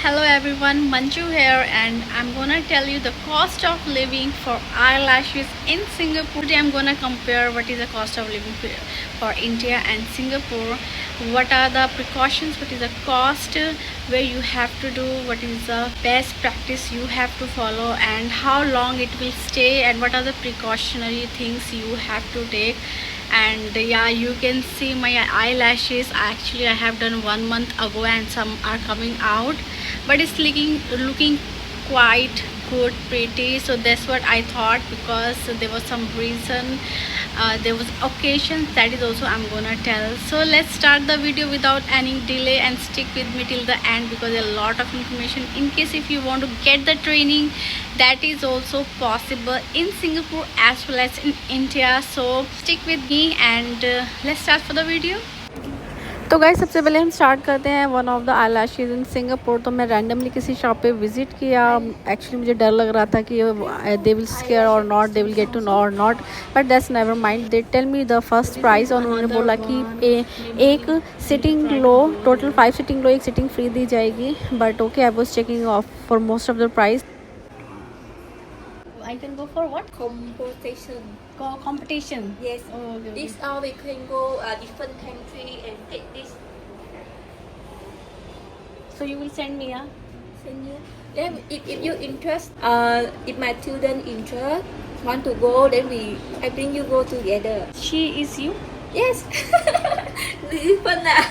Hello everyone, Manju here and I'm gonna tell you the cost of living for eyelashes in Singapore. Today I'm gonna compare what is the cost of living for India and Singapore. What are the precautions, what is the cost, where you have to do, what is the best practice you have to follow and how long it will stay and what are the precautionary things you have to take. And yeah, you can see my eyelashes. Actually I have done 1 month ago and some are coming out, but it's looking quite good, pretty. So that's what I thought, because there was some reason, there was occasions, that is also I'm gonna tell. So let's start the video without any delay and stick with me till the end, because a lot of information. In case if you want to get the training, that is also possible in Singapore as well as in India. So stick with me and let's start for the video. तो guys, सबसे पहले हम start करते हैं one of the eye lashes in Singapore. तो मैं randomly किसी shop पे विजिट किया। एक्चुअली मुझे डर लग रहा था कि they will scare or not, they will get to know or not, but that's never mind. They tell me the first price और उन्होंने बोला कि एक सिटिंग लो, टोटल 5 सिटिंग लो, एक सिटिंग फ्री दी जाएगी। But okay, I was checking off for most of the price. I can go for what? Competition. Competition. Yes. Oh, okay, This okay. all we can go different country and take this. So you will send me, yeah? Send you. Then if you interest, if my children interest want to go, then I bring you go together. She is you? Yes. Different lah.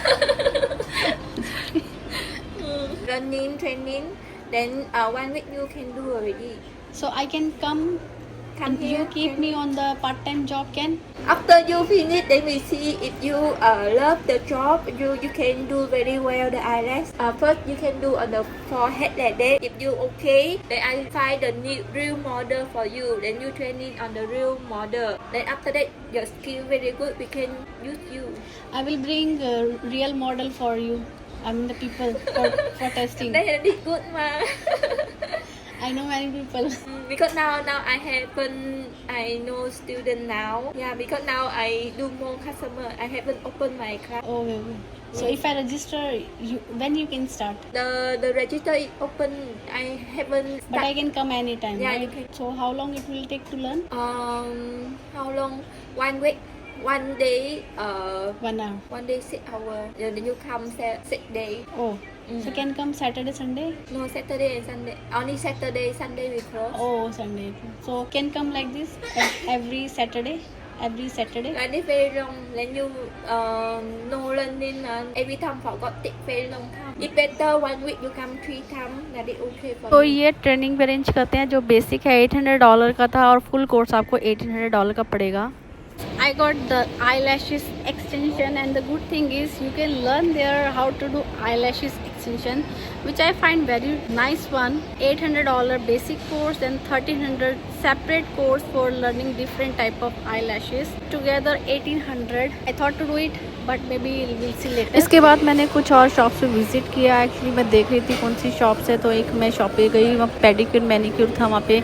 Running, training, then 1 week you can do already. So I can come Come and here. you keep me on the part-time job, can? After you finish, then we see if you love the job. You can do very well the eyelash. First you can do on the forehead like that. If you okay, then I find the new real model for you. Then you training on the real model. Then after that your skill very good. We can use you. I will bring a real model for you. I mean the people for testing. Then it's good ma. I know many people. Because now I know student now. Yeah, because now I do more customer. I haven't opened my class. Oh, okay, okay. So if I register, when you can start? The register is open. I haven't start. But I can come anytime, Yeah, right? you can. So how long it will take to learn? How long? 1 week. 1 day. 1 hour. 1 day 6 hour. Then you come 6 day. Oh. So can come Saturday, Sunday? No, Saturday and Sunday. Only Saturday. Sunday we close. Oh, Sunday. So can come like this every Saturday? Every Saturday? And it's very long. Then you no learning. Every time forgot take very long time. If better 1 week you come 3 times. That is okay for तो me. ये training भी arrange करते हैं। जो basic है $800 का था और फुल कोर्स आपको $1800 का पड़ेगा। I got the eyelashes extension, and the good thing is you can learn there how to do eyelashes extension, which I find very nice one. $800 basic course and $1300 separate course for learning different type of eyelashes. Together $1800. I thought to do it, but maybe we'll see later. इसके बाद मैंने कुछ और shop से visit किया। Actually मैं देख रही थी कौन सी शॉप से, तो एक मैं शॉप पे गई, वहाँ पेडिक्योर मैनिक्योर था, वहाँ पे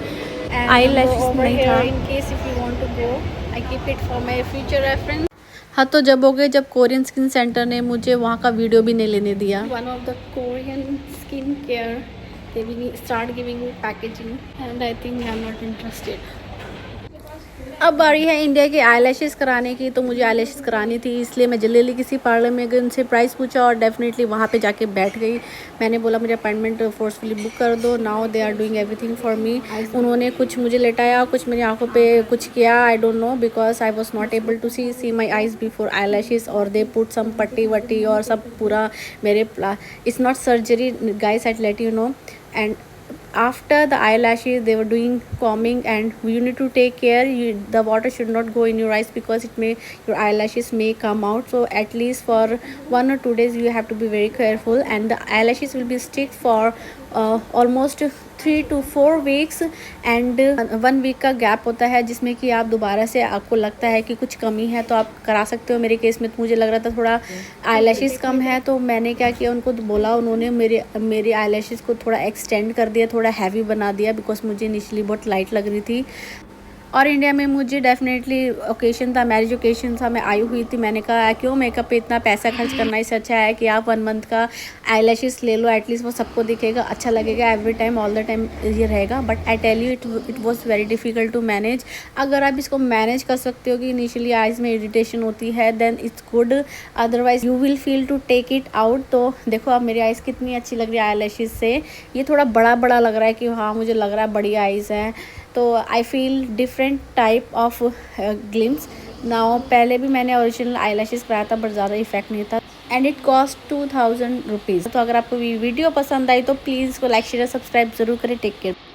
eyelashes नहीं था। In case if you want to go, I keep it for my future reference. हाँ, तो जब हो गए, जब कोरियन स्किन सेंटर ने मुझे वहाँ का वीडियो भी नहीं लेने दिया। One of the Korean skin care, they will start giving me packaging, and I think I'm not interested. अब बारी है इंडिया के आईलैशेस कराने की। तो मुझे आईलैशेस करानी थी, इसलिए मैं जल्दी जल्दी किसी पार्लर में गई, उनसे प्राइस पूछा और डेफिनेटली वहाँ पे जाके बैठ गई। मैंने बोला मुझे अपॉइंटमेंट फोर्सफुली बुक कर दो। Now they are doing everything for me. उन्होंने कुछ मुझे लेटाया, कुछ मेरी आंखों पे कुछ किया, I don't know, because I was not able to see my eyes before eyelashes, और दे पुट सम पट्टी वट्टी और सब पूरा मेरे it's not surgery guys, I let you know. And after the eyelashes they were doing combing, and you need to take care. The water should not go in your eyes because your eyelashes may come out. So at least for 1 or 2 days you have to be very careful, and the eyelashes will be stick for almost 3 to 4 weeks, and 1 week का gap होता है जिसमें कि आप दोबारा से आपको लगता है कि कुछ कमी है तो आप करा सकते हो। मेरे केस में तो मुझे लग रहा था थोड़ा आईलैशेस कम है, तो मैंने क्या किया, उनको बोला, उन्होंने मेरे आईलैशेस को थोड़ा एक्सटेंड कर दिया, थोड़ा हैवी बना दिया, बिकॉज मुझे इनिशियली बहुत लाइट लग रही थी। और इंडिया में मुझे डेफिनेटली ओकेशन था, मैरिज ओकेशन था, मैं आई हुई थी। मैंने कहा क्यों मेकअप पे इतना पैसा खर्च करना, इससे अच्छा है कि आप 1 मंथ का आईलैशेस ले लो, एटलीस्ट वो सबको दिखेगा, अच्छा लगेगा, every time all the time ये रहेगा। But I tell you it was very difficult to manage. अगर आप इसको मैनेज कर सकते हो कि इनिशियली आइज़ में इरिटेशन होती है, then it's good, otherwise you will feel to take it out. तो देखो अब मेरी आइज़ कितनी अच्छी लग रही है आईलैशेस से। ये थोड़ा बड़ा बड़ा लग रहा है कि हाँ मुझे लग रहा है बड़ी आइज़ है, तो I feel different type of glimpse now. पहले भी मैंने ओरिजिनल आईलैशेस कराया था बट ज़्यादा इफेक्ट नहीं था, एंड इट कॉस्ट 2000 रुपीज़। तो अगर आपको वीडियो पसंद आई तो प्लीज़ इसको लाइक शेयर सब्सक्राइब ज़रूर करें। Take care.